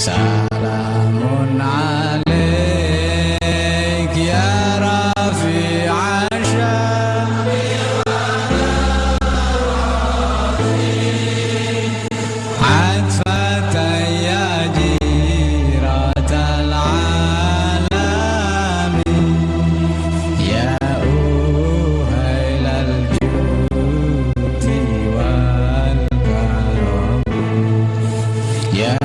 Salamun alaik ya Rafi Asya Atfatan ya jiratal alamin Ya uhailal judi wal karam Ya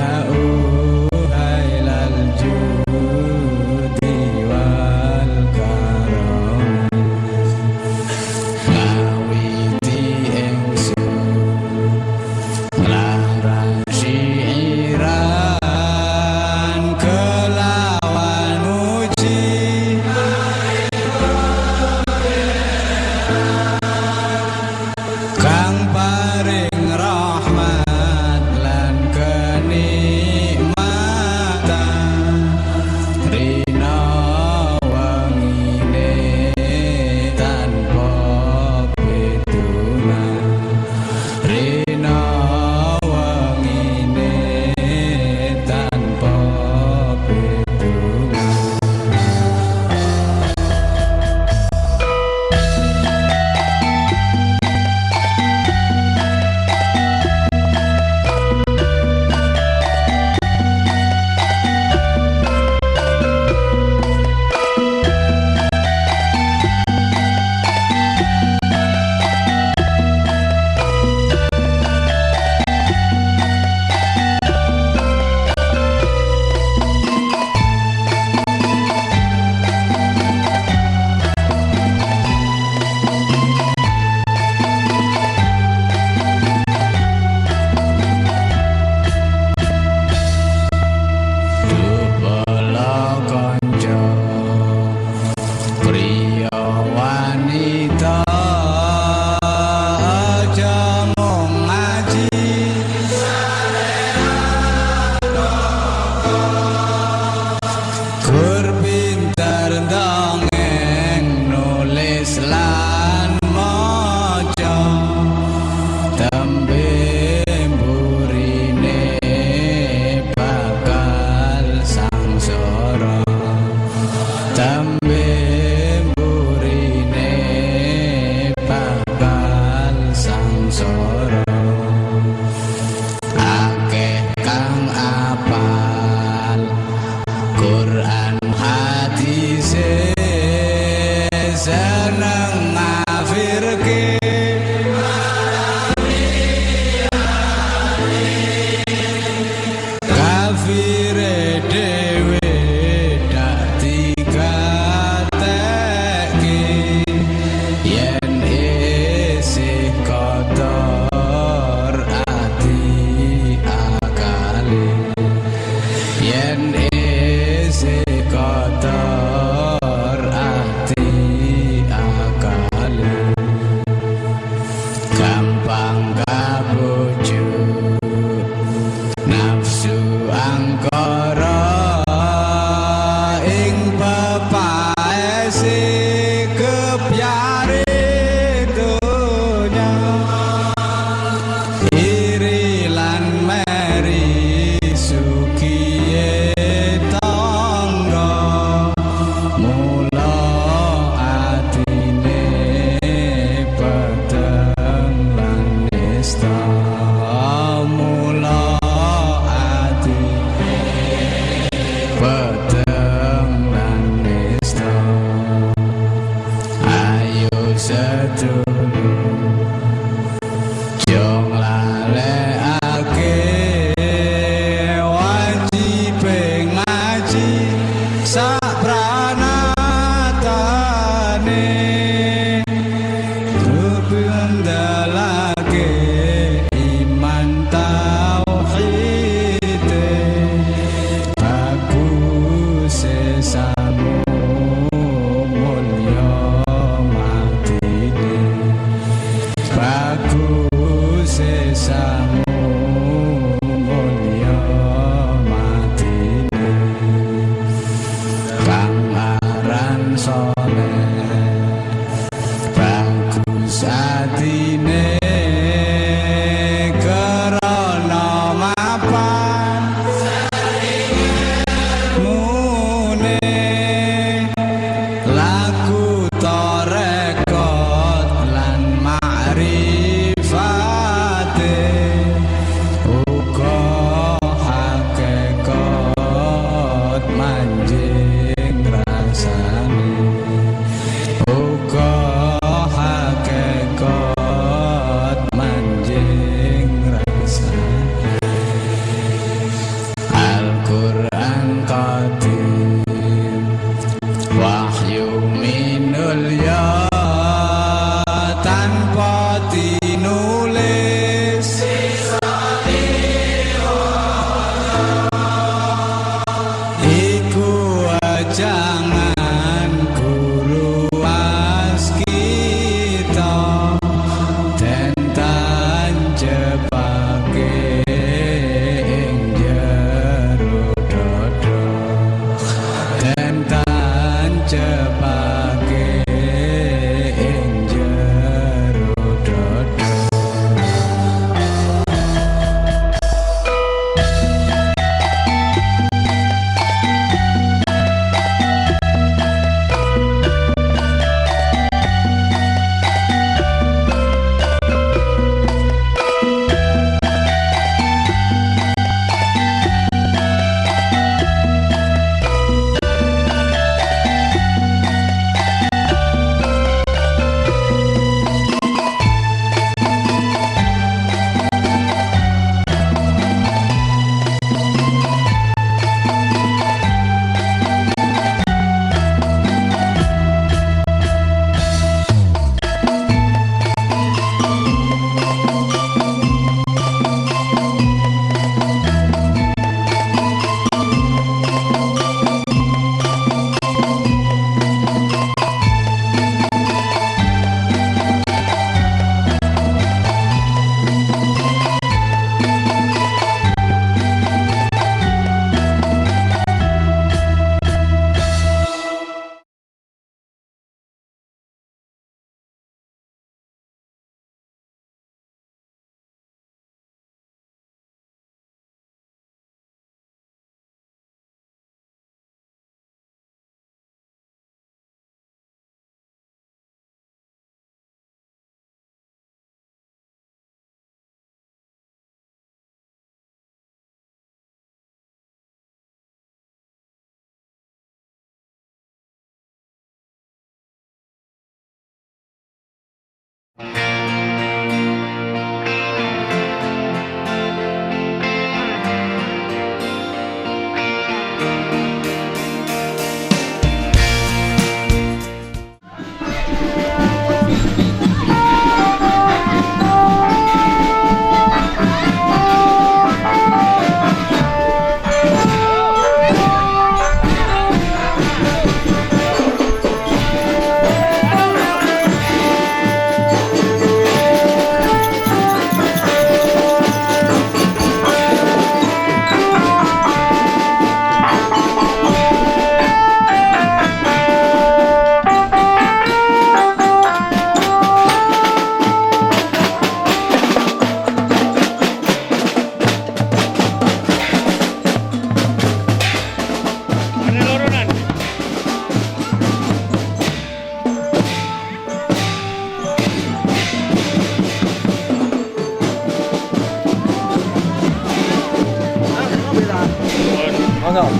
không?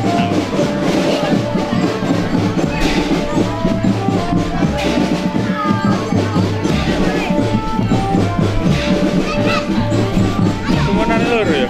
Tumanan loro ya.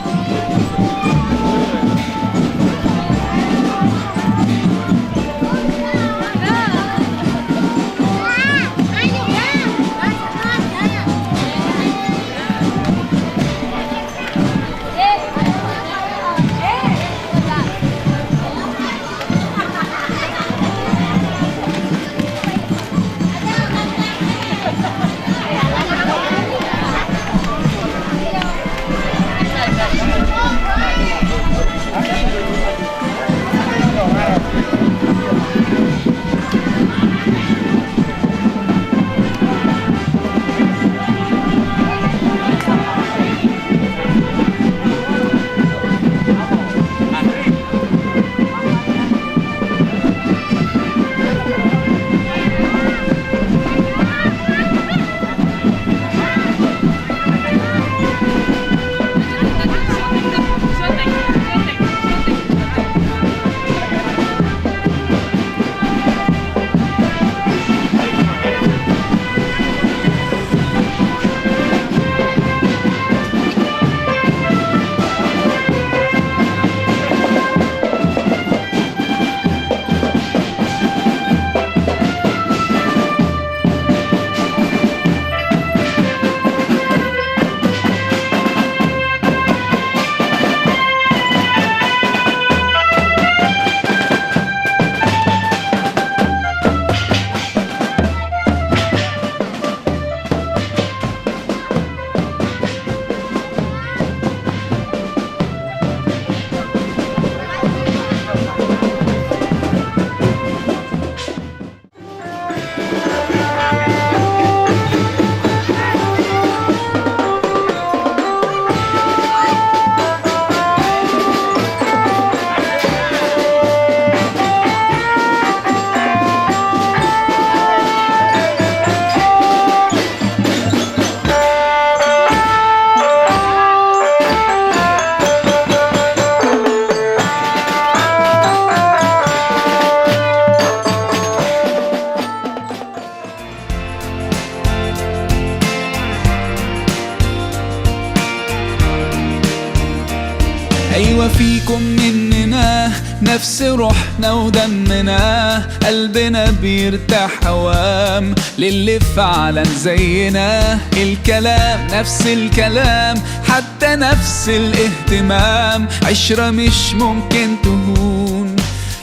أيوة فيكم مننا نفس روحنا ودمنا، قلبنا بيرتاح هوام للي فعلا زينا، الكلام نفس الكلام حتى نفس الاهتمام، عشرة مش ممكن تهون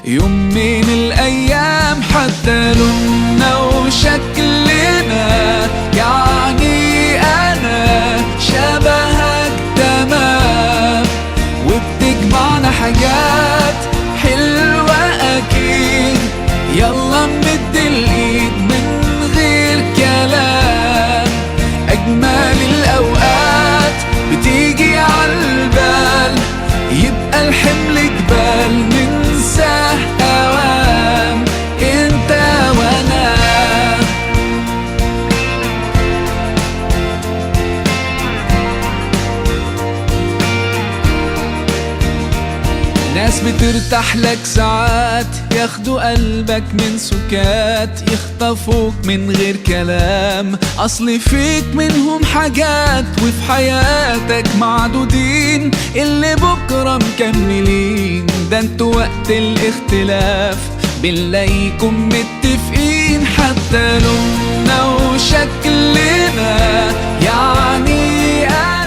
يوم من الأيام، حتى لوننا وشكلنا يعني أنا شبهك تمام، وبتجمعنا حاجات حلوة أكيد، يلا نمد الإيد من غير كلام، أجمل الأوقات بتيجي عالبال، يبقى الحمل جبال ننساه أوام، انت وانا. ناس بترتاح لك ساعات، ياخدوا قلبك من سكات، يخطفوك من غير كلام، اصل فيك منهم حاجات، وفي حياتك معدودين اللي بكرة مكملين، ده انتوا وقت الاختلاف بنلاقيكم متفقين، حتى لوننا وشكلنا يعني انا.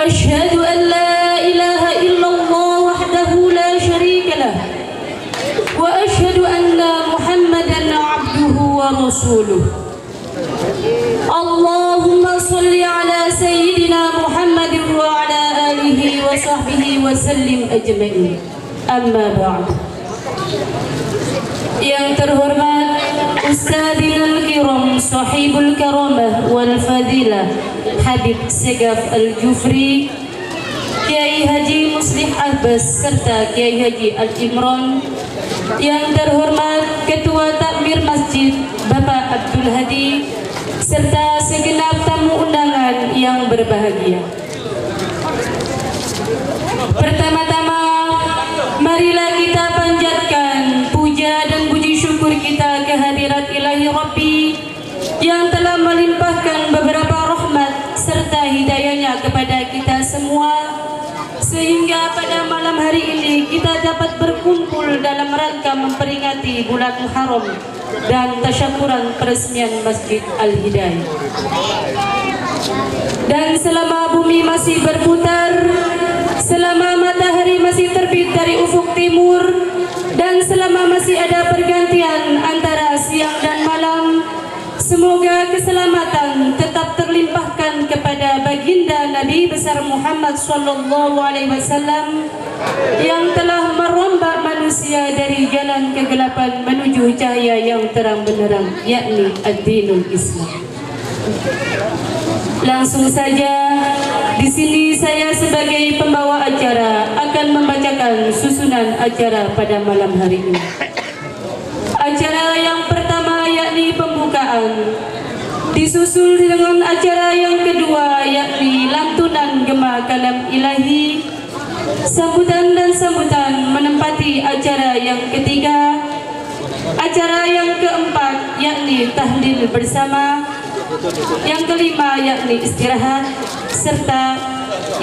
أشهد أن لا إله إلا الله وحده لا شريك ورسوله. اللهم صل على سيدنا محمد وعلى آله وصحبه وسلم أجمعين. أما بعد. Yang terhormat Ustadzul Kiram Sahibul Karamah wal Fadilah Habib Segaf Al-Jufri, Kiai Haji Muslih Abbas serta Kiai Haji Al-Imran. Yang terhormat Ketua Takmir Masjid Bapak Abdul Hadi serta segenap tamu undangan yang berbahagia. Pertama-tama, marilah kita panjatkan puja dan puji syukur kita kehadirat Ilahi Rabbi yang telah melimpahkan beberapa rahmat serta hidayahnya kepada kita semua, sehingga pada malam hari ini kita dapat berkumpul dalam rangka memperingati bulan Muharram dan tasyakuran peresmian Masjid Al-Hidayah. Dan selama bumi masih berputar, selama matahari masih terbit dari ufuk timur, dan selama masih ada pergantian antara siang dan malam, semoga keselamatan tetap terlimpahkan kepada baginda Nabi besar Muhammad SAW yang telah merombak manusia dari jalan kegelapan menuju cahaya yang terang benderang, yakni ad-dinul Islam. Langsung saja, di sini saya sebagai pembawa acara akan membacakan susunan acara pada malam hari ini. Acara yang pertama yakni pembukaan, disusul dengan acara yang kedua yakni lantunan gema kalam ilahi. Sambutan dan sambutan menempati acara yang ketiga. Acara yang keempat yakni tahlil bersama. Yang kelima yakni istirahat, serta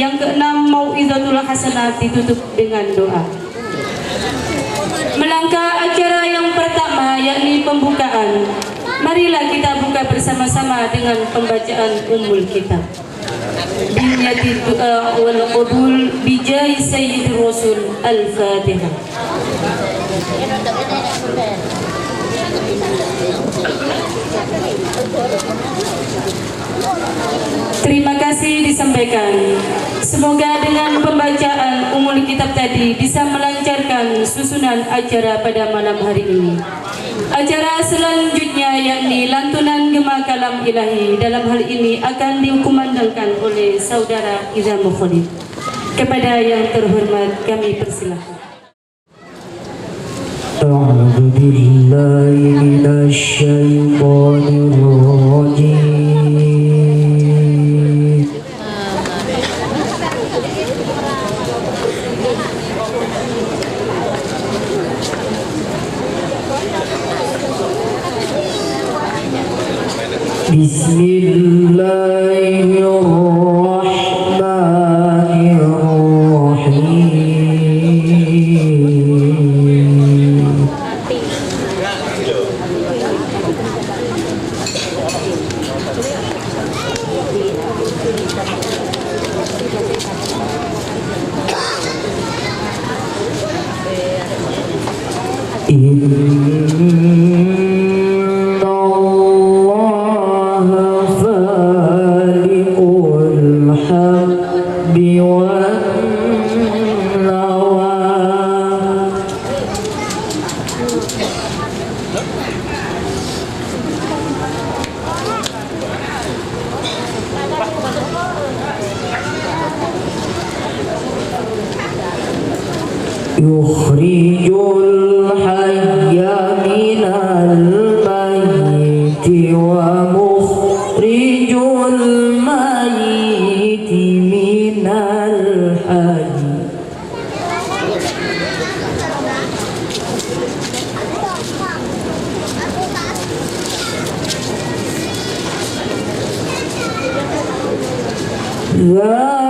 yang keenam mau'izatul hasanah ditutup dengan doa. Melangkah acara yang pertama yakni pembukaan, marilah kita buka bersama-sama dengan pembacaan Ummul Kitab. Binyati du'a wal qabul bijahi Sayyidir Rasul. Al-Fatihah. Terima kasih disampaikan. Semoga dengan pembacaan Ummul Kitab tadi bisa melancarkan susunan acara pada malam hari ini. Acara selanjutnya yakni lantunan gema kalam ilahi, dalam hal ini akan dikumandangkan oleh saudara Izam Khalid. Kepada yang terhormat kami persilakan. A'udzu billahi minasy syaithanir rajim. Bismillahirrahmanirrahim. Yukhrijul hayya minal mayyiti wa mukhrijul mayyiti minal hayy. Alhamdulillah.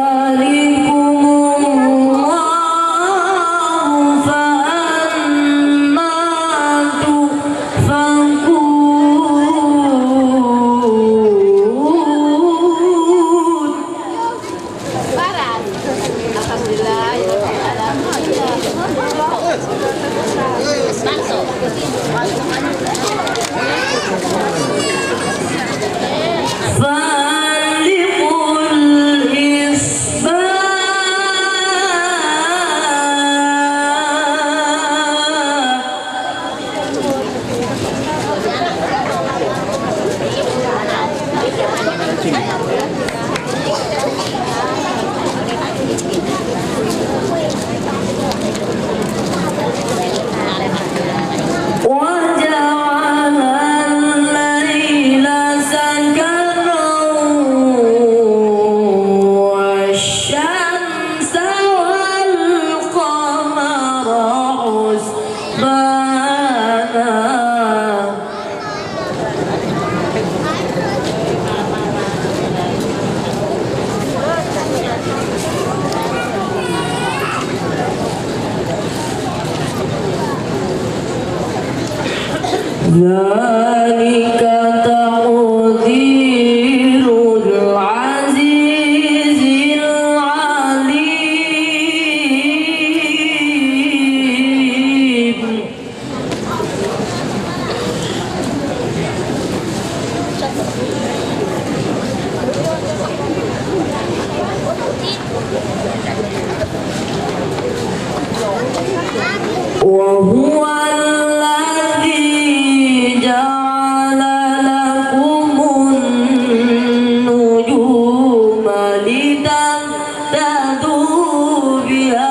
ذلك تقدير العزيز العليم وهو الذي جعل لكم النجوم لتهتدوا بها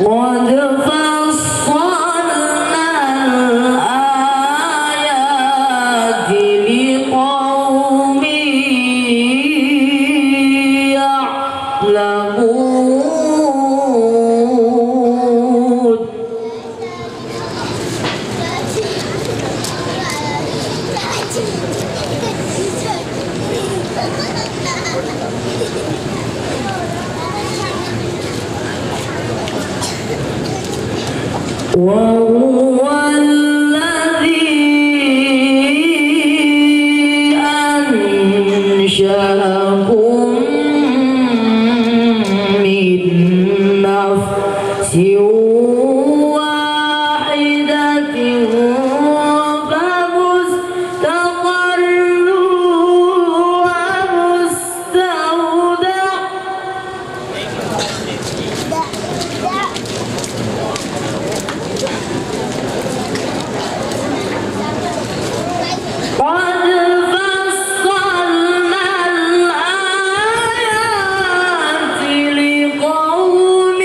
قد فصلنا الآيات لقوم يعلمون وهو الذي أنشأكم من نفس واحدة فمستقر ومستودع قد فصلنا الآيات لقوم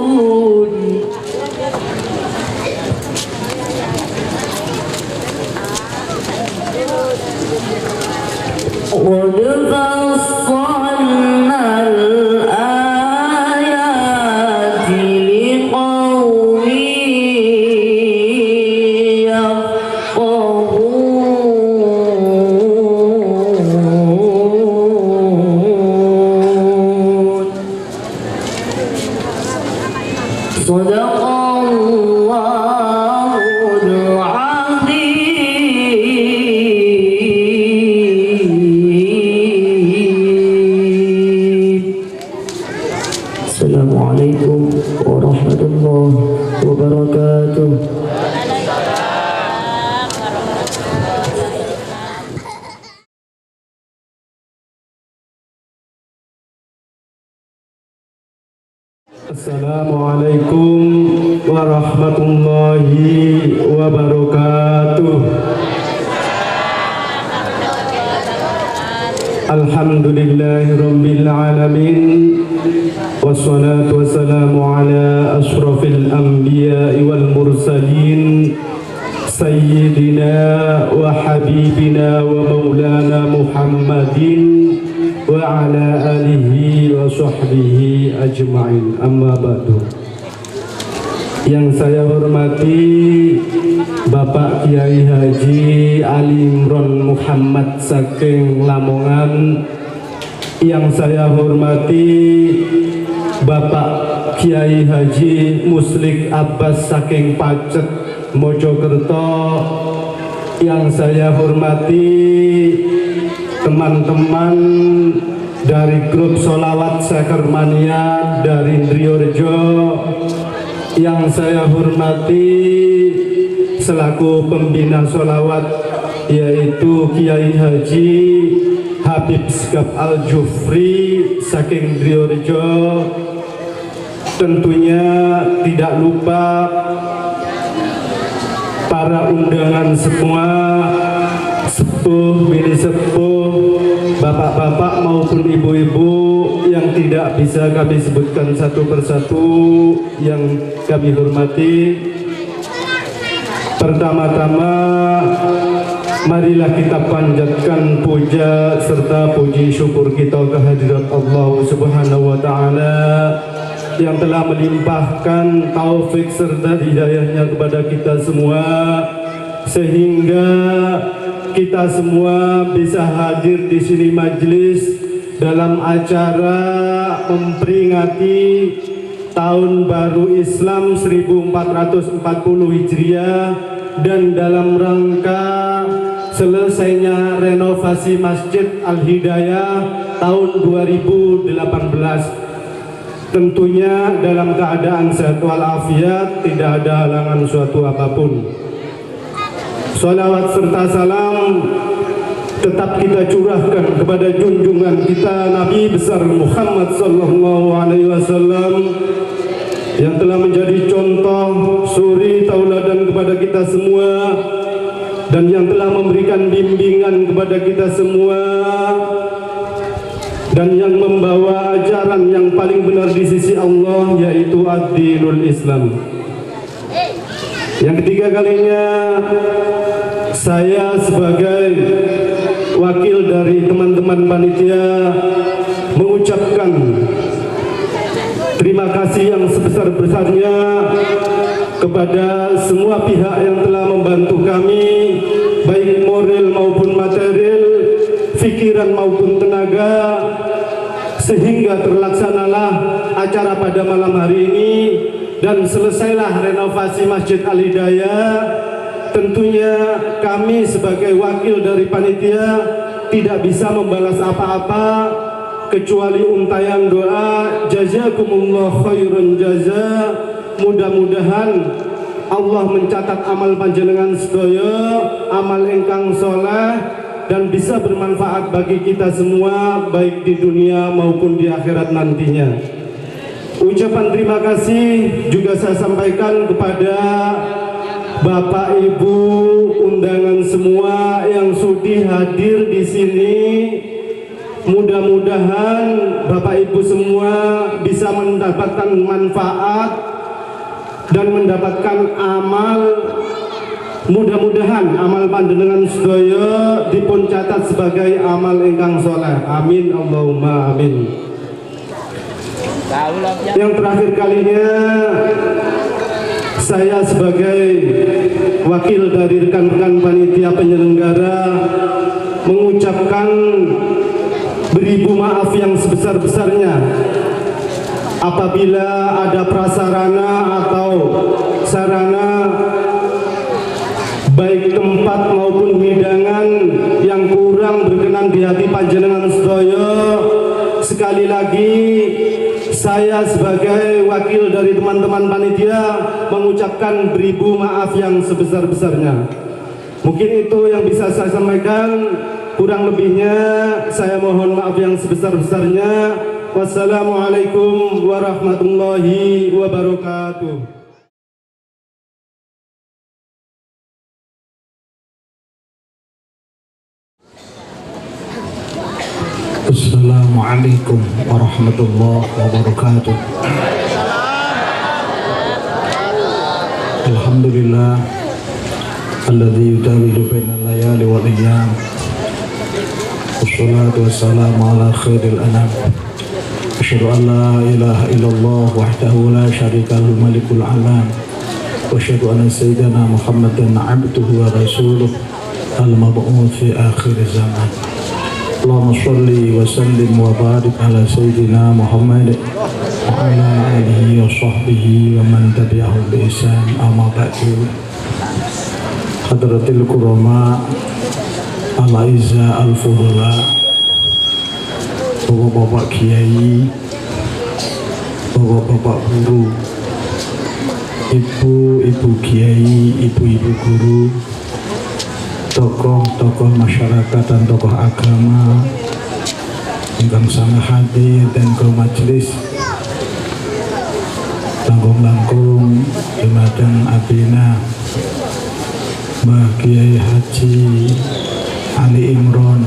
يفقهون قد فصلنا الآيات لقوم يفقهون صدق الله العظيم. Assalamualaikum warahmatullahi wabarakatuh. Assalamualaikum warahmatullahi wabarakatuh. Alhamdulillahirabbil alamin. Wassalatu wassalamu ala asyrafil anbiya'i wal mursalin sayyidina wa habibina wa maulana Muhammadin wa ala alihi wa sahbihi ajma'in. Amma ba'du. Yang saya hormati Bapak Kiai Haji Ali Imron Muhammad saking Lamongan. Yang saya hormati Bapak Kiai Haji Muslik Abbas saking Pacet Mojokerto. yang saya hormati teman-teman dari grup Sholawat Sekermania dari Indriyorejo, yang saya hormati selaku pembina sholawat yaitu Kiai Haji Habib Segaf Al-Jufri saking Indriyorejo. Tentunya tidak lupa para undangan semua, sepuh, bini sepuh, bapak-bapak maupun ibu-ibu yang tidak bisa kami sebutkan satu persatu yang kami hormati. Pertama-tama marilah kita panjatkan puja serta puji syukur kita kehadirat Allah Subhanahu wa taala yang telah melimpahkan taufik serta hidayahnya kepada kita semua, sehingga kita semua bisa hadir di sini majelis dalam acara memperingati Tahun Baru Islam 1440 Hijriah dan dalam rangka selesainya renovasi Masjid Al-Hidayah tahun 2018. Tentunya dalam keadaan sehat walafiat, tidak ada halangan suatu apapun. Salawat serta salam tetap kita curahkan kepada junjungan kita Nabi besar Muhammad sallallahu alaihi wasallam yang telah menjadi contoh suri tauladan kepada kita semua dan yang telah memberikan bimbingan kepada kita semua dan yang membawa ajaran yang paling benar di sisi Allah, yaitu ad-dinul Islam. Yang ketiga kalinya saya sebagai wakil dari teman-teman panitia mengucapkan terima kasih yang sebesar-besarnya kepada semua pihak yang telah membantu kami, baik moral maupun material, pikiran maupun tenaga, sehingga terlaksanalah acara pada malam hari ini dan selesailah renovasi Masjid Al-Hidayah. Tentunya kami sebagai wakil dari panitia tidak bisa membalas apa-apa kecuali untayan doa jazakumullah khairan jaza. Mudah-mudahan Allah mencatat amal panjenengan sedaya, amal ingkang soleh, dan bisa bermanfaat bagi kita semua baik di dunia maupun di akhirat nantinya. Ucapan terima kasih juga saya sampaikan kepada Bapak Ibu undangan semua yang sudi hadir di sini. Mudah-mudahan Bapak Ibu semua bisa mendapatkan manfaat dan mendapatkan amal. Mudah-mudahan amal panjenengan sedaya dipun catat sebagai amal ingkang soleh. Amin Allahumma amin. Yang terakhir kalinya saya sebagai wakil dari rekan-rekan panitia penyelenggara mengucapkan beribu maaf yang sebesar-besarnya apabila ada prasarana atau sarana baik tempat maupun hidangan yang kurang berkenan di hati panjenengan sedaya. Sekali lagi saya sebagai wakil dari teman-teman panitia mengucapkan beribu maaf yang sebesar-besarnya. Mungkin itu yang bisa saya sampaikan. Kurang lebihnya saya mohon maaf yang sebesar-besarnya. Wassalamualaikum warahmatullahi wabarakatuh. Assalamualaikum warahmatullahi wabarakatuh. Alhamdulillah alladzi yudawilu bainal layali wal ayyam. Wassalatu wassalamu ala khairil anam. Asyhadu an la ilaha illallah wahdahu la syarika lahu malikul alam. Wa asyhadu anna sayyidana Muhammadan abduhu wa rasuluh al-mab'uts fi akhir zaman. Allahumma sholli wa sallim wa barik ala sayyidina Muhammad wa ala alihi wa sahbihi wa man tabi'ahum bi ihsan amma ba'du. Hadratil Kurama Al-Aiza Al-Fudula, bapak-bapak kiai, bapak-bapak guru, ibu-ibu kiai, ibu-ibu guru, tokoh-tokoh masyarakat dan tokoh agama ingkang sangat hadir dan ke majelis langkung-langkung Jumatan Abina Mbah Kiai Haji Ali Imron,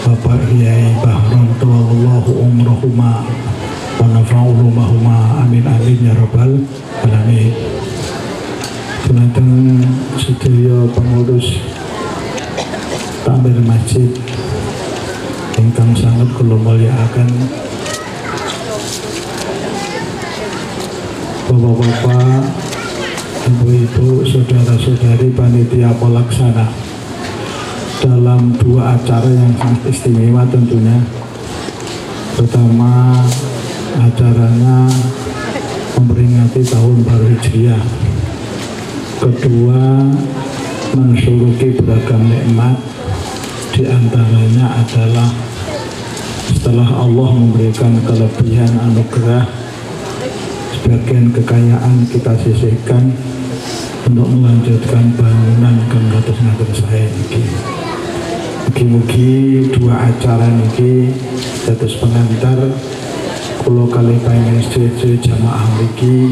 Bapak Kiai Bahron Tawallahu umrohuma wa nafa'ulumahuma, amin amin ya rabbal alamin. Tunateng sedaya pengurus takmir masjid ingkang sangat kula mulyakaken, bapak-bapak, ibu-ibu, saudara-saudari panitia pelaksana dalam dua acara yang sangat istimewa tentunya. Pertama, acaranya memperingati tahun baru Hijriah. Kedua, mensyukuri beragam nikmat, di antaranya adalah setelah Allah memberikan kelebihan anugerah, sebagian kekayaan kita sisihkan untuk melanjutkan bangunan kang kados saya ini. Mugi-mugi dua acara niki dados pengantar kula kalih panjenengan sedaya jamaah niki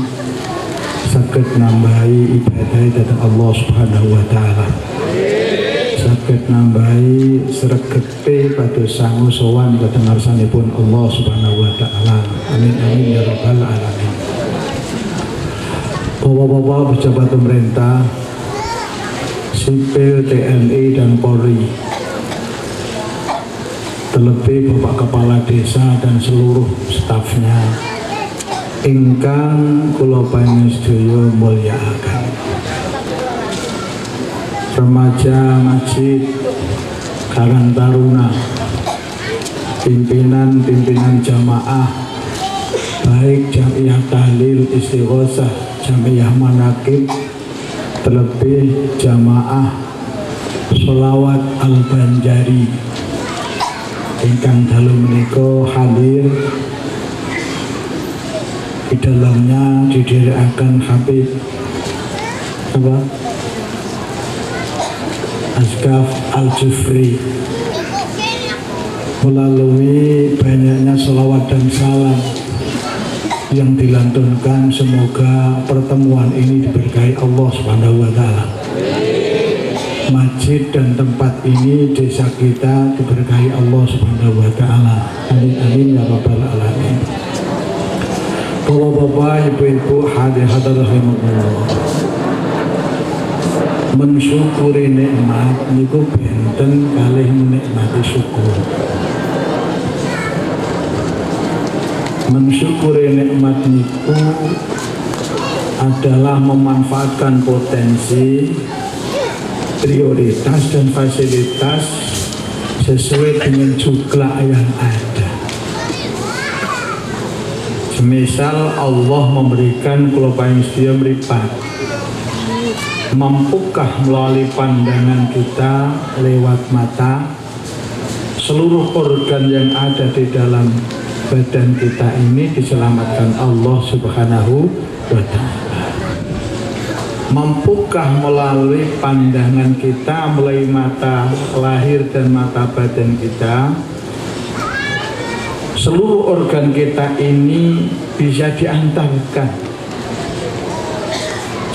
saged nambahi ibadah dhateng Allah Subhanahu wa taala. Saged nambahi sregete pados sangu sowan dhateng ngarsanipun Allah Subhanahu wa taala. Amin amin ya rabbal alamin. Bapak-bapak pejabat pemerintah, sipil, TNI dan Polri, terlebih Bapak Kepala Desa dan seluruh stafnya ingkang kula panjenengan sedaya mulyakaken. Remaja masjid, Karang Taruna, pimpinan jamaah baik Jamiah Tahlil Istighosah, Jamiah Manaqib, terlebih jamaah Sholawat Al-Banjari ingkang dalu menika hadir. Di dalamnya didherekaken Habib Asgaf Al-Jufri. Melalui banyaknya sholawat dan salam yang dilantunkan, semoga pertemuan ini diberkahi Allah Subhanahu wa taala. Masjid dan tempat ini, desa kita diberkahi Allah Subhanahu wa taala. Amin amin ya rabbal alamin. Bapak-bapak, ibu-ibu, hadirin rahimakumullah. Mensyukuri nikmat niku benten kalih menikmati syukur. Mensyukuri nikmat niku adalah memanfaatkan potensi, prioritas dan fasilitas sesuai dengan jumlah yang ada. Semisal Allah memberikan kula panjenengan mripat, mampukah melalui pandangan kita lewat mata seluruh organ yang ada di dalam badan kita ini diselamatkan Allah Subhanahu wa taala? Mampukah melalui pandangan kita, melalui mata lahir dan mata badan kita, seluruh organ kita ini bisa diantarkan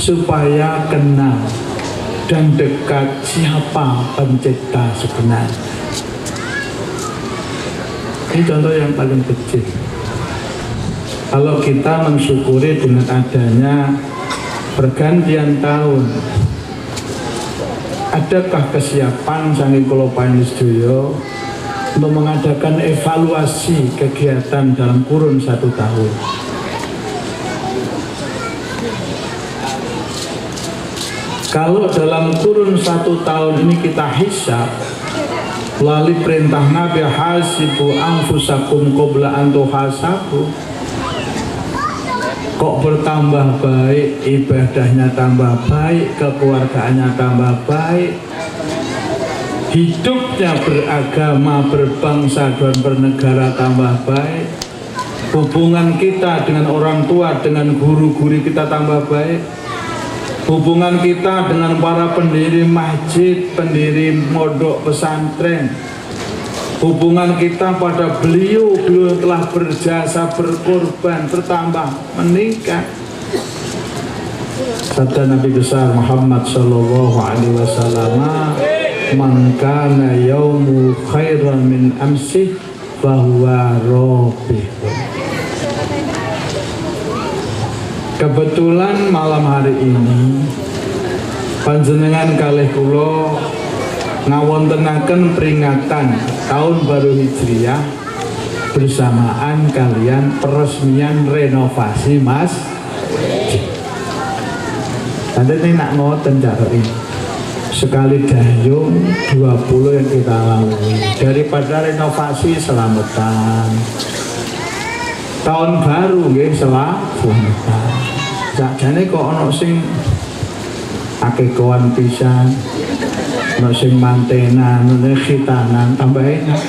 supaya kenal dan dekat siapa pencipta sebenarnya? Ini contoh yang paling kecil. Kalau kita mensyukuri dengan adanya pergantian tahun, adakah kesiapan saking kula panjenengan sedaya untuk mengadakan evaluasi kegiatan dalam kurun 1 tahun? Kalau dalam kurun 1 tahun ini kita hisab melalui perintah Nabi, hasibu anfusakum qabla an tuhasabu, kok bertambah baik, ibadahnya tambah baik, kekeluargaannya tambah baik, hidupnya beragama, berbangsa dan bernegara tambah baik, hubungan kita dengan orang tua, dengan guru-guru kita tambah baik, hubungan kita dengan para pendiri masjid, pendiri mondok pesantren, hubungan kita pada beliau telah berjasa, berkorban, bertambah, meningkat. Sabda Nabi besar Muhammad sallallahu alaihi wasallam, "Man kana yaumu khairan min amsih fahuwa rabihun." Kebetulan malam hari ini panjenengan kalih kula ngawontenaken peringatan tahun baru Hijriah bersamaan kalian peresmian renovasi masjid. Nanti ini nak ngoten cara ini sekali dayung 20 yang kita lalui, daripada renovasi selamatan tahun baru nggih selamatan. Sakjane kok ana sing akeh kawan pisan, ana sing mantenan, ana khitanan, tambah enak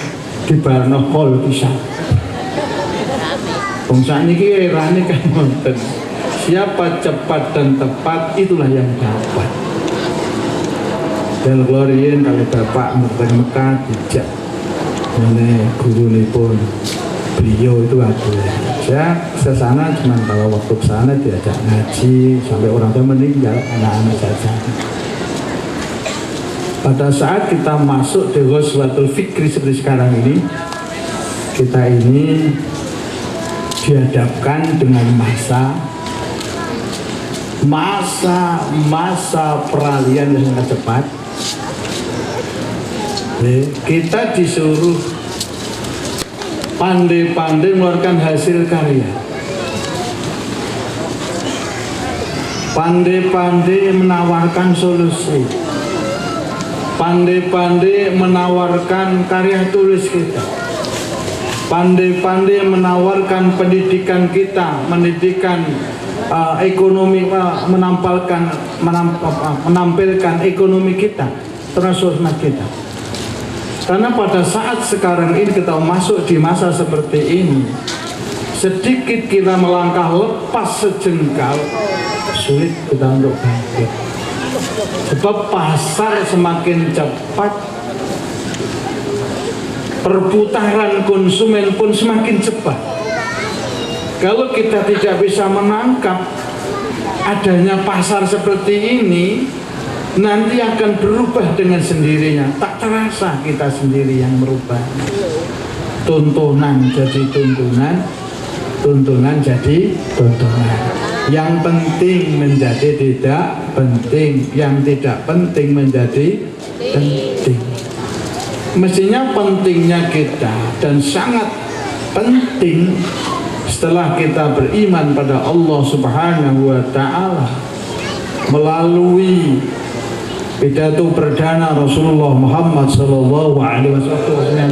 dibarno kol pisan. Wong sakniki erane kan wonten. Siapa cepat dan tepat itulah yang dapat. Dan glorien kalau Bapak mungkin Mekah dijak oleh gurunipun beliau itu saya kesana cuma kalau waktu kesana diajak ngaji sampai orang tua meninggal, anak-anak saja. Pada saat kita masuk di Ghazwatul Fikri seperti sekarang ini, kita ini dihadapkan dengan masa peralihan yang sangat cepat. Kita disuruh pandai-pandai mengeluarkan hasil karya, pandai-pandai menawarkan solusi, pandai-pandai menawarkan karya tulis kita, pandai-pandai menawarkan pendidikan kita, pendidikan ekonomi, menampilkan ekonomi kita, transformasi kita. Karena pada saat sekarang ini kita masuk di masa seperti ini, sedikit kita melangkah lepas sejengkal, sulit kita untuk bangkit. Sebab pasar semakin cepat, perputaran konsumen pun semakin cepat. Kalau kita tidak bisa menangkap adanya pasar seperti ini, nanti akan berubah dengan sendirinya, tak terasa kita sendiri yang merubah. Tontonan jadi tontonan, tontonan jadi tontonan. Yang penting menjadi tidak penting, yang tidak penting menjadi penting. Mestinya pentingnya kita dan sangat penting setelah kita beriman pada Allah Subhanahu wa Ta'ala melalui pidato perdana Rasulullah Muhammad sallallahu alaihi wasallam,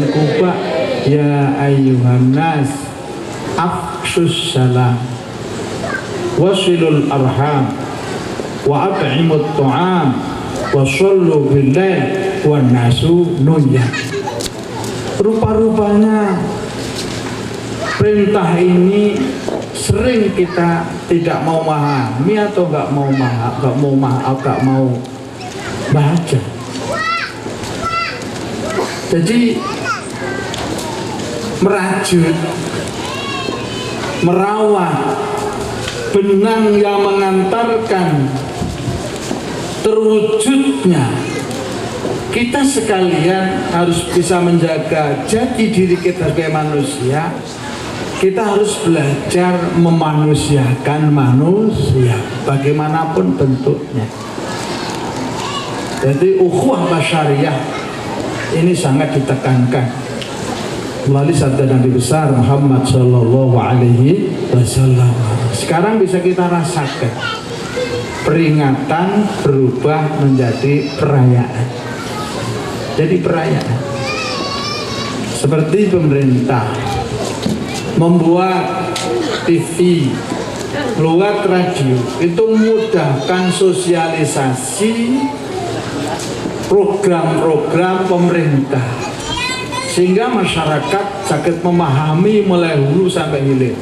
ya ayyuhan nas afshus salam wasilul arham wa at'imut ta'am wa sallu billail wan nasu nuyah. Rupa-rupanya perintah ini sering kita tidak mau memahami atau nggak mau baca. Jadi merajut, merawat benang yang mengantarkan terwujudnya kita sekalian harus bisa menjaga jati diri kita sebagai manusia. Kita harus belajar memanusiakan manusia bagaimanapun bentuknya. Jadi ukhuwah basyariyah ini sangat ditekankan melalui sabda Nabi besar Muhammad sallallahu alaihi wasallam. Sekarang bisa kita rasakan peringatan berubah menjadi perayaan. Jadi perayaan seperti pemerintah membuat TV lewat radio itu mudahkan sosialisasi program-program pemerintah sehingga masyarakat sakit memahami mulai hulu sampai hilir.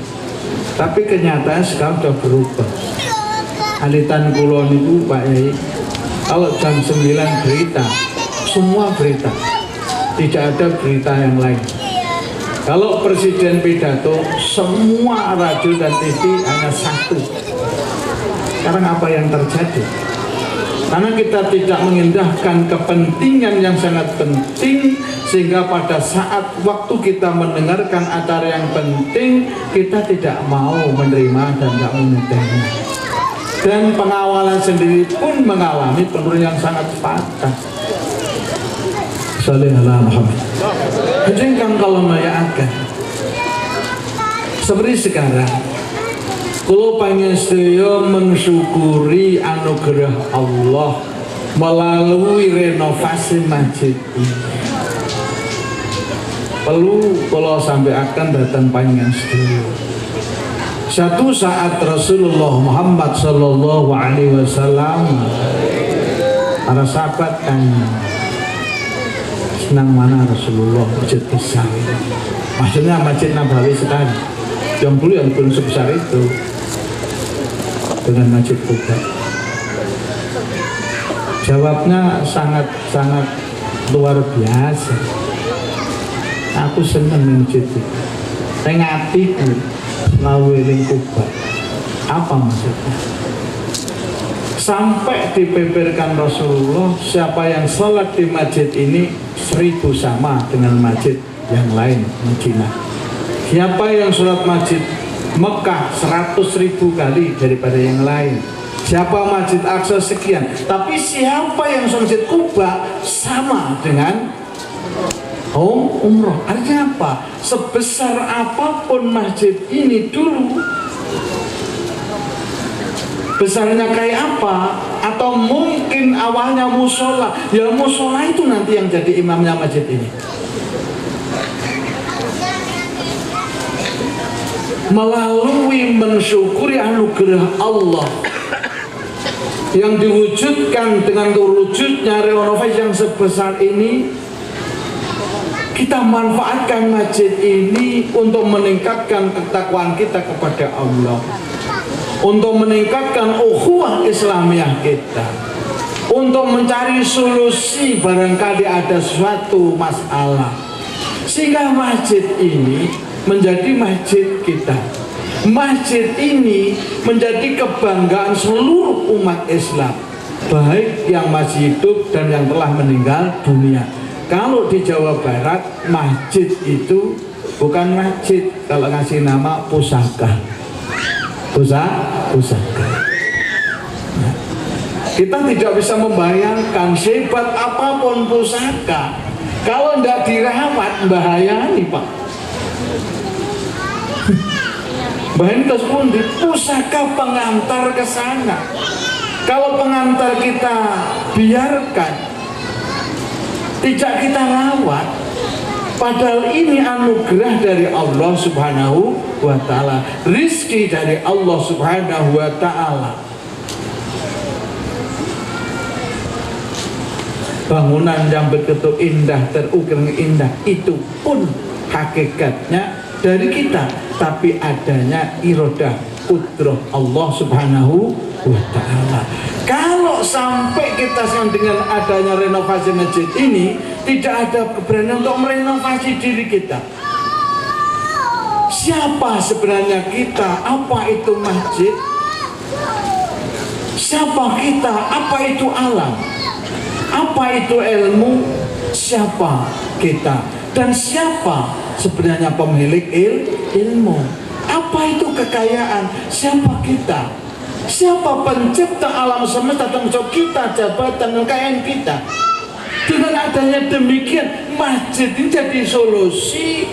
Tapi kenyataan sekarang sudah berubah. Alitan kulon itu Pak Yai, kalau jam 9 berita, semua berita, tidak ada berita yang lain. Kalau presiden pidato, semua radio dan TV hanya satu. Sekarang apa yang terjadi? Karena kita tidak mengindahkan kepentingan yang sangat penting, sehingga pada saat waktu kita mendengarkan acara yang penting, kita tidak mau menerima dan tidak menyetujui. Dan pengawalan sendiri pun mengalami penurunan yang sangat fatal. Sallallahu alaihi Muhammad. Hejengkan kalau mayakan. Seperti sekarang, kalau pengen sedaya mensyukuri anugerah Allah melalui renovasi masjid ini. Perlu kalau sampai akan datang panjang sedaya. Satu saat Rasulullah Muhammad Sallallahu Alaihi Wasallam, para sahabat tanya, senang mana Rasulullah masjid besar? Maksudnya masjid Nabawi sekarang, yang dulu yang belum sebesar itu, dengan masjid Kuba. Jawabnya sangat luar biasa. Aku senang masjid itu. Saya ngatiku ngawiling Kuba. Apa maksudnya? Sampai dibeberkan Rasulullah, siapa yang sholat di masjid ini 1000 sama dengan masjid yang lain Madinah. Siapa yang sholat masjid Mekah 100.000 kali daripada yang lain. Siapa masjid Aqsa sekian. Tapi siapa yang sholat masjid Kuba sama dengan umroh. Artinya apa? Sebesar apapun masjid ini dulu, besarnya kayak apa, atau mungkin awalnya musola, ya musola itu nanti yang jadi imamnya masjid ini. Melalui mensyukuri anugerah Allah yang diwujudkan dengan terwujudnya renovasi yang sebesar ini, kita manfaatkan masjid ini untuk meningkatkan ketakwaan kita kepada Allah, untuk meningkatkan ukhuwah Islamiyah kita, untuk mencari solusi barangkali ada suatu masalah, sehingga masjid ini menjadi masjid kita. Masjid ini menjadi kebanggaan seluruh umat Islam, baik yang masih hidup dan yang telah meninggal dunia. Kalau di Jawa Barat, masjid itu bukan masjid, kalau ngasih nama pusaka. Pusaka. Nah, kita tidak bisa membayangkan sehebat apapun pusaka, kalau tidak dirawat bahayani Pak. Bahkan pun di pusaka pengantar ke sana. Kalau pengantar kita biarkan, tidak kita rawat, padahal ini anugerah dari Allah Subhanahu wa Ta'ala, rizki dari Allah Subhanahu wa Ta'ala. Bangunan yang begitu indah, terukir indah, itu pun hakikatnya dari kita, tapi adanya irodah kudrah Allah Subhanahu wa Ta'ala. Kalau sampai kita dengan adanya renovasi masjid ini, tidak ada keberanian untuk merenovasi diri kita. Siapa sebenarnya kita? Apa itu masjid? Siapa kita? Apa itu alam? Apa itu ilmu? Siapa kita? Dan siapa sebenarnya pemilik ilmu? Apa itu kekayaan? Siapa kita? Siapa pencipta alam semesta, termasuk kita, jabatan, kekayaan kita? Dengan adanya demikian, masjid ini jadi solusi,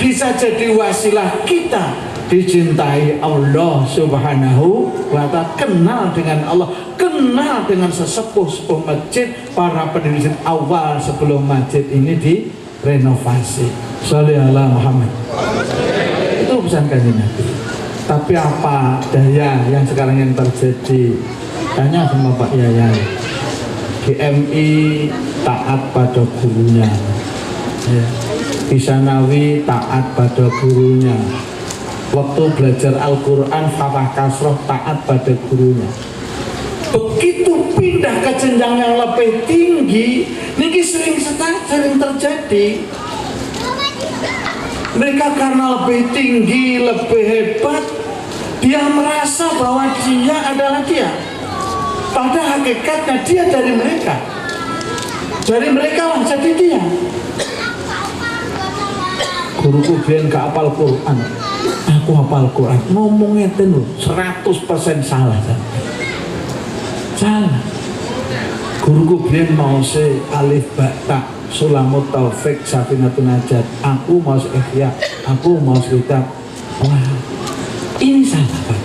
bisa jadi wasilah kita dicintai Allah Subhanahu wa Ta'ala, kenal dengan Allah, kenal dengan sesepuh masjid, para pendiri awal sebelum masjid ini direnovasi. Shallallahu alaihi Muhammad. Itu pesan Kanjeng Nabi. Tapi apa daya yang sekarang yang terjadi? Tanya sama Pak Yayan. GMI taat pada gurunya, ya. Isanawi taat pada gurunya. Waktu belajar Al-Quran Fatah Kasroh taat pada gurunya. Begitu pindah ke jenjang yang lebih tinggi, niki sering terjadi. Mereka karena lebih tinggi, lebih hebat, dia merasa bahwa dia adalah dia. Pada hakikatnya dia dari mereka. Dari mereka lah jadi dia. Guruku biyen gak hafal Quran. Aku hafal Quran. Ngomongnya itu 100% salah. Salah. Guruku biyen mau se alif ba ta Sulamut Taufik Safinatun Najat. Aku mau ikhya, aku mau kitab. Wah, ini salah Pak.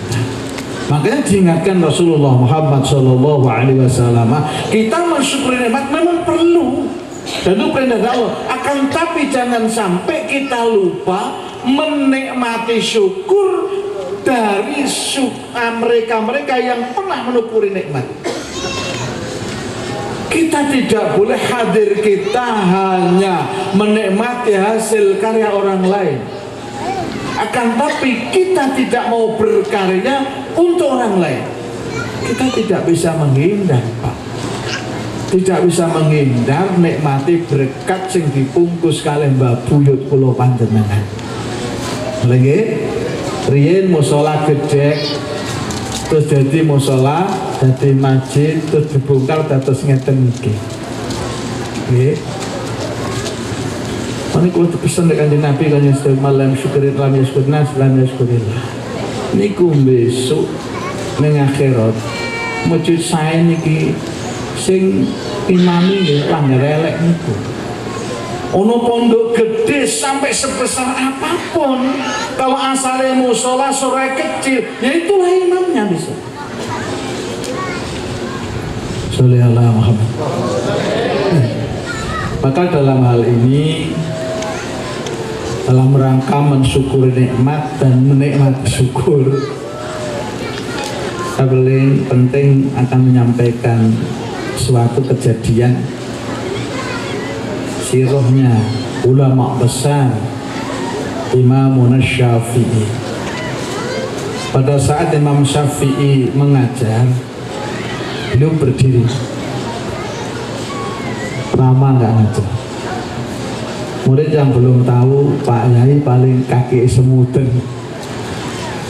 Makanya diingatkan Rasulullah Muhammad SAW, kita mensyukuri nikmat memang perlu, dan itu perintah Allah. Akan tapi jangan sampai kita lupa menikmati syukur dari mereka-mereka yang pernah menukuri nikmat. Kita tidak boleh hadir, kita hanya menikmati hasil karya orang lain. Akan tapi kita tidak mau berkarya untuk orang lain. Kita tidak bisa menghindar, Pak. Tidak bisa menghindar nikmati berkat sing dipungkus kalih Mbah Buyut kula panjenengan. Lagi riyen musala gedhek terus jadi musala, jadi masjid, terus dibongkar dados ngeten iki. Nggih. Ini kalau pesan dari Kanjeng Nabi, Kanjeng malam syukurin lam yaskurna lam yaskurillah. Niku besok ning akhirat mujud saya niki sing imami nggih langgar elek niku. Ono pondok gede sampai sebesar apapun, kalau asalnya musola sore kecil, ya itulah imamnya bisa. Sholli ala Muhammad. Maka dalam hal ini, dalam rangka mensyukuri nikmat dan menikmati syukur, paling penting akan menyampaikan suatu kejadian sirahnya ulama besar Imam Syafi'i. Pada saat Imam Syafi'i mengajar, beliau berdiri lama nggak ngajar. Murid yang belum tahu, Pak Yai paling kaki semuten,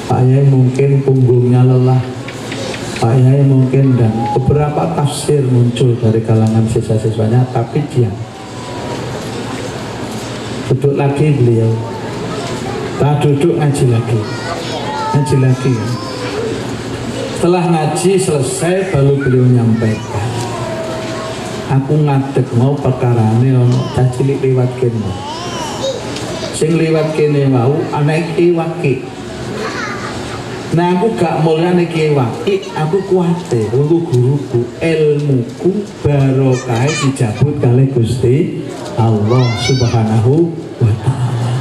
Pak Yai mungkin punggungnya lelah, Pak Yai mungkin, dan beberapa tafsir muncul dari kalangan siswa-siswanya, tapi diam. Duduk lagi beliau, tak duduk ngaji lagi. Setelah ngaji selesai, baru beliau nyampaikan, aku ngadeg mau perkara ini cilik liwat kene. Sing liwat kene mau anak iwaki. Nah aku gak mulai anak iwaki, aku kuatir untuk guruku, ilmuku barokah dijabut kali Gusti Allah Subhanahu wa ta'ala.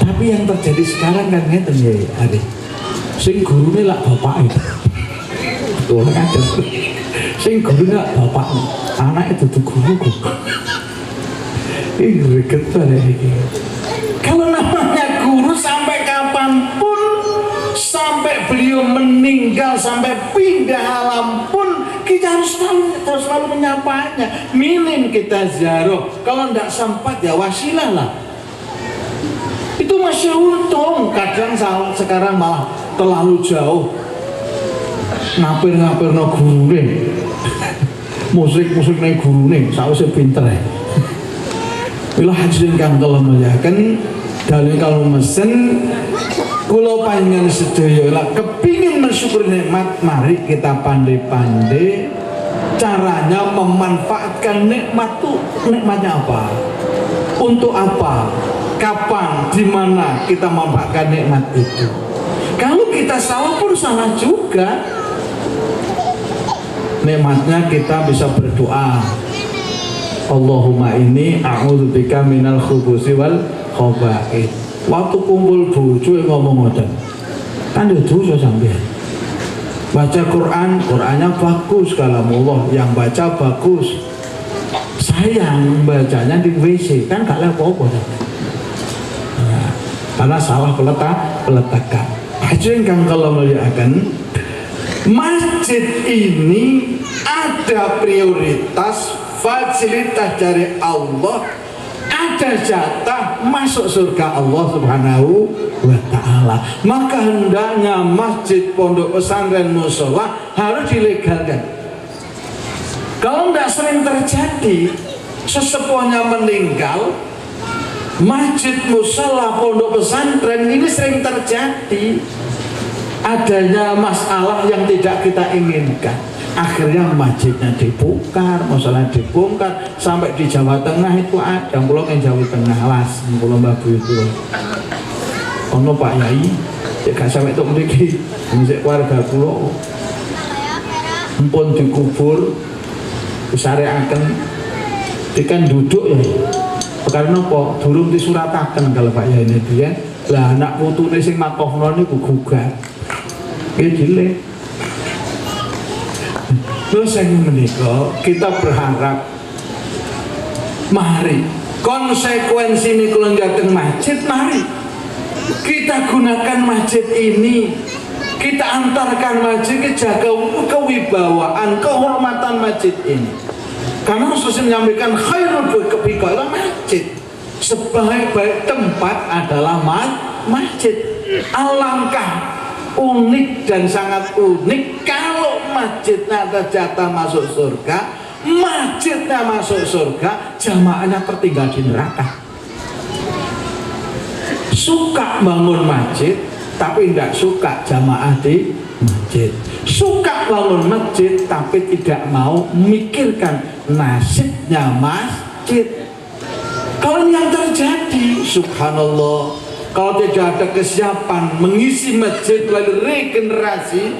Tapi yang terjadi sekarang kan ngeten ya Ari. Sing gurune lak bapake. Tuh ngajar. Sing gurune lak bapake. Anak itu tuh guruku. Ini greget banget. Kalau namanya guru sampai kapanpun, sampai beliau meninggal, sampai pindah alam pun, kita harus selalu menyapanya. Minim kita ziarah. Kalau tidak sempat ya wasilah lah. Itu masih untung. Kadang sekarang malah terlalu jauh. Ngapir no guru nih. Musik nih guru nih. Sausnya pinter ya. Bila hadirin kang kula muliakan, dalil kalau mesen kula panjenengan sedaya lah kepingin mensyukur nikmat, mari kita pandai-pandai caranya memanfaatkan nikmat tuh. Nikmatnya apa? Untuk apa? Kapan? Di mana kita memanfaatkan nikmat itu? Kalau kita salah pun salah juga. Nikmatnya kita bisa berdoa, Allahumma inni a'udzubika minal khubusi wal khaba'ith. Waktu kumpul bojo ngomong ngoten, kan ya dosa sampean. Baca Quran, Qurannya bagus, kalamullah, yang baca bagus. Sayang bacanya di WC, kan gak apa-apa. Nah, karena salah peletakan. Hadirin kang kalau melihatkan, masjid ini ada prioritas, fasilitas dari Allah, ada jatah masuk surga Allah Subhanahu wa ta'ala. Maka hendaknya masjid, pondok pesantren, musola harus dilegalkan. Kalau tidak sering terjadi, sesepuhnya meninggal, masjid, musola, pondok pesantren ini sering terjadi adanya masalah yang tidak kita inginkan. Akhirnya masjidnya dibongkar, musola dibongkar, sampai di Jawa Tengah itu ada, pulau yang Jawa Tengah las, pulau Babu itu. Ono Pak Yai, gak sampai itu memiliki, misal warga pulau, empun dikubur, disyariatkan, dikan duduk ya. Karena apa? Durung disuratakan kalau Pak Yai ini dia, lah anak putune sing makohno niku gugat, dia dilek. Terus yang menikah, kita berharap mari konsekuensi ini kalau datang masjid, mari kita gunakan masjid ini, kita antarkan masjid ke jaga kewibawaan, kehormatan masjid ini. Karena Rasulullah menyampaikan khairul bika adalah masjid, sebaik-baik tempat adalah masjid. Alangkah unik dan sangat unik kalau masjidnya ada jatah masuk surga, masjidnya masuk surga, jamaahnya tertinggal di neraka. Suka bangun masjid tapi tidak suka jamaah di masjid. Suka bangun masjid tapi tidak mau memikirkan nasibnya masjid. Kalau ini yang terjadi, subhanallah, kalau tidak ada kesiapan mengisi masjid melalui regenerasi,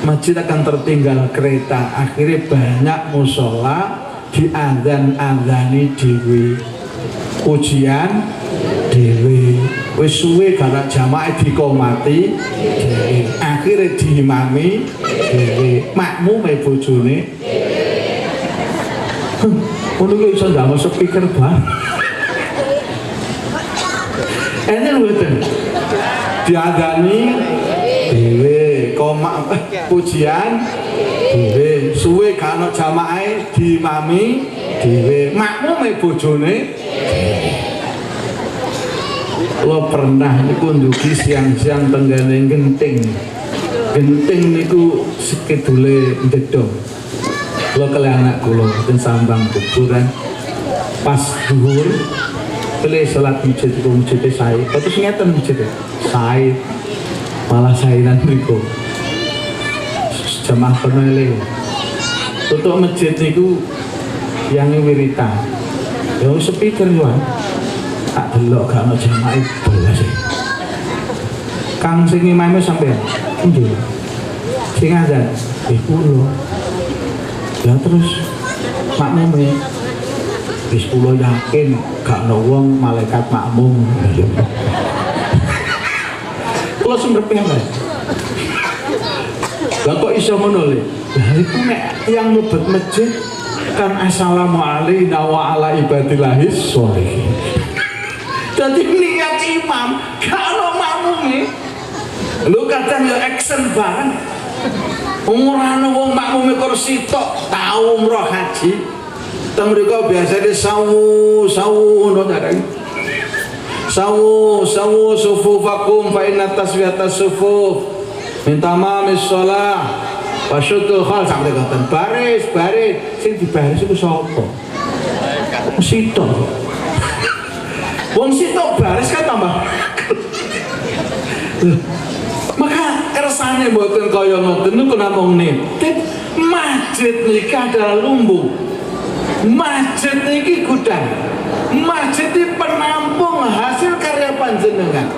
masjid akan tertinggal kereta. Akhirnya banyak musola diadzan-adzani dewe, ujian dewe, wis suwe karena jamaah dikomati dewe, akhirnya diimami dewe, makmume bojone. Ngono kok iso ndamel speaker banget. Enten mboten diadani dhewe koma pujian dhewe suwe gak ono jamaah diimami dhewe makmume bojone. Lo pernah niku ndugi siang-siang tenggane genting. Genting niku sekedule ndedong. Lo kali anak kula ten sambang kuburan pas dhuwur pilih sholat masjid itu masjidnya saya, terus ngeten masjidnya saya malah sainan beriko jamaah peneleh tutup masjid itu yang wiritan yang speaker juga tak delok gak ada jamaah itu sih kang sing imamnya sampai ini sing azan kulo ya terus makmumnya wis kula yakin gak ono wong malaikat makmum. Kula sumrepe ae. Lah kok iso ngono le? Lah iku nek tiyang mlebet masjid kan assalamualaikum wa ala ibadillahis sholihin. Dadi niat imam gak ono makmume. Lho kadang ya action banget. Ora ono wong makmume kursi tok tau umroh haji. Mereka biasa di sawu no jarang sawu sufufakum fa inna taswiyata sufuf min tamamis shalah wa syuddul khal sampai katan baris sing dibaris iku sapa sito wong sito baris kan tambah maka kersane mboten kaya ngoten niku namung nitip masjid niki adalah lumbung. Masjid ini gudang, masjid ini penampung hasil karya panjenengan.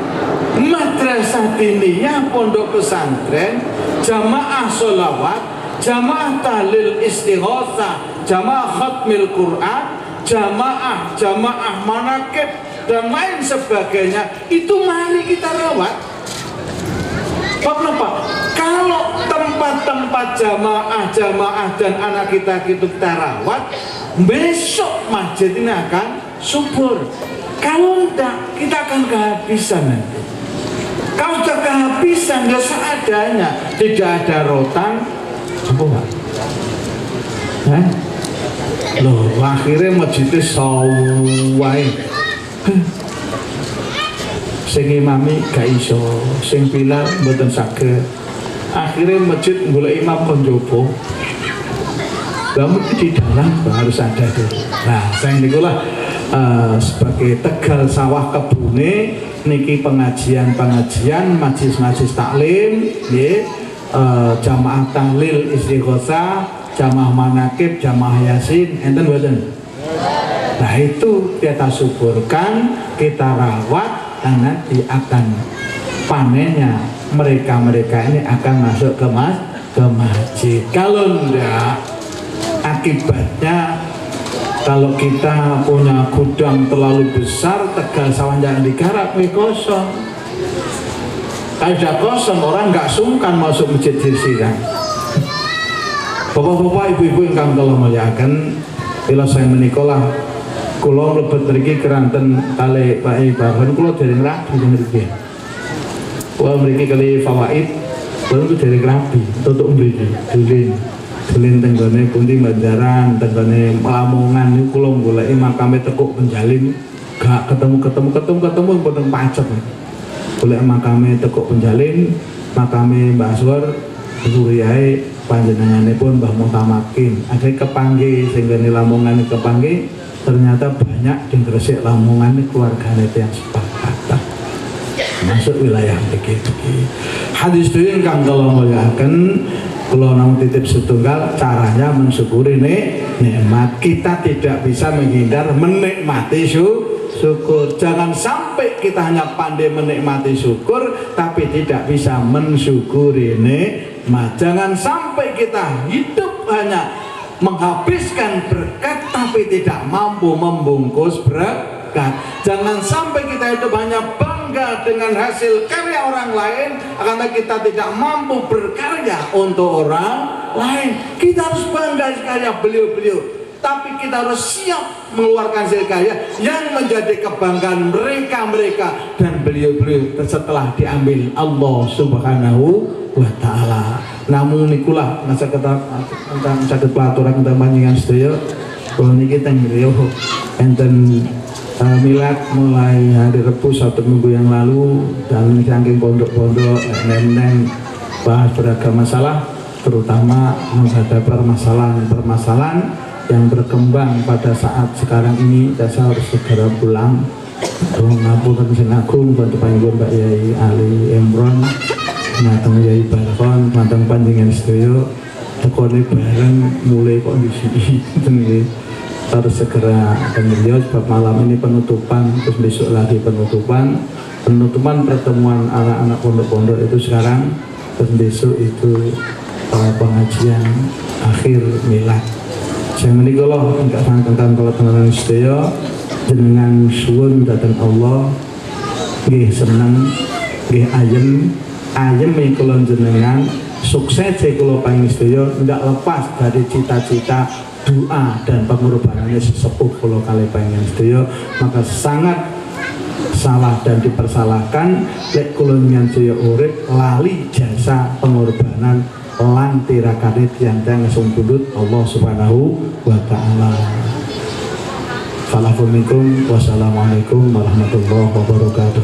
Madrasah diniyah, pondok pesantren, jamaah sholawat, jamaah tahlil istighosah, jamaah khatmil Quran, jamaah manakib dan lain sebagainya. Itu mari kita rawat. Kenapa? Kalau tempat-tempat jamaah dan anak kita rawat, besok masjid ini akan subur. Kalau enggak, kita akan kehabisan nanti. Kalau sudah kehabisan, ya seadanya, tidak ada rotan, apa enggak? Loh, akhirnya masjidnya sawai. Sing imami gak iso, sing pilar mboten saged. Akhirnya masjid golek imam kon jopo. Lah di dalam harus ada dulu. Nah, saya nikulah sebagai Tegal Sawah Kebune niki pengajian majlis taklim nggih, jamaah tahlil istighosah, jamaah manakib, jamaah yasin, enten mboten? Nah, itu kita suburkan, kita rawat, dan nanti akan panennya mereka ini akan masuk ke masjid. Kalau enggak, akibatnya kalau kita punya gudang terlalu besar, Tegal Sawah jangan digarap, kosong. Kalau sudah kosong, orang nggak sungkan masuk masjid kan. Bapak-bapak, ibu-ibu yang kalau muliakan, bila saya menikolah, kulo mlebet mriki keranten kali Pak Ibahan, kulo dereng rabi mriki. Kulo mriki kali fawaid, kulo dereng rabi, tutuk mriki, dolen tenggone pundi Banjaran, tenggone Lamongan niku kulo goleki makame Tekuk Penjalin, gak ketemu mboten pacet. Golek makame Tekuk Penjalin, makame Mbah Aswar, suriyae panjenenganipun Mbah Mutamakin. Akhire kepanggih sing ngene Lamongan kepanggih, ternyata banyak di Gresik Lamongan ini keluarganya yang sepakat masuk wilayah begitu. Hadis itu yang kalau muliakan, kalau namun titip setunggal, caranya mensyukuri nikmat. Kita tidak bisa menghindar menikmati syukur. Jangan sampai kita hanya pandai menikmati syukur tapi tidak bisa mensyukuri nikmat. Jangan sampai kita hidup hanya menghabiskan berkat tapi tidak mampu membungkus berkat. Jangan sampai kita hidup hanya bangga dengan hasil karya orang lain karena kita tidak mampu berkarya untuk orang lain. Kita harus bangga karya beliau-beliau, tapi kita harus siap mengeluarkan hasil karya yang menjadi kebanggaan mereka dan beliau-beliau setelah diambil Allah Subhanahu wa ta'ala. Namun nikulah masa sakit pelaturan tentang panjangan sedaya kalau niki teng riyo enten milad mulai hari Rabu 1 minggu yang lalu, dan saking pondok-pondok neng bahas beragam masalah, terutama menghadapi permasalahan yang berkembang pada saat sekarang ini. Dan saya harus segera pulang. Ngapunten sing agung bantu panjenengan Mbak Yai Ali Imron, mateng Yai Barkon, mateng panjenengan sedaya tekone bareng mulai kondisi ini harus segera beliau sebab malam ini penutupan, terus besok lagi penutupan pertemuan anak-anak pondok-pondok itu sekarang, terus besok itu pengajian akhir milad. Saya menikah enggak sangkan kalau teman-teman sedaya jenengan suwun datang Allah nggih seneng nggih ayem kula jenengan sukses kula panggih sedaya ndak lepas dari cita-cita doa dan pengorbanannya sesepuh kula kali panjenengan sedaya. Maka sangat salah dan dipersalahkan lek kula nyen sedaya urip lali jasa pengorbanan lan tirakane tiyang-tiyang sumpundut Allah Subhanahu wa ta'ala. Assalamualaikum warahmatullahi wabarakatuh.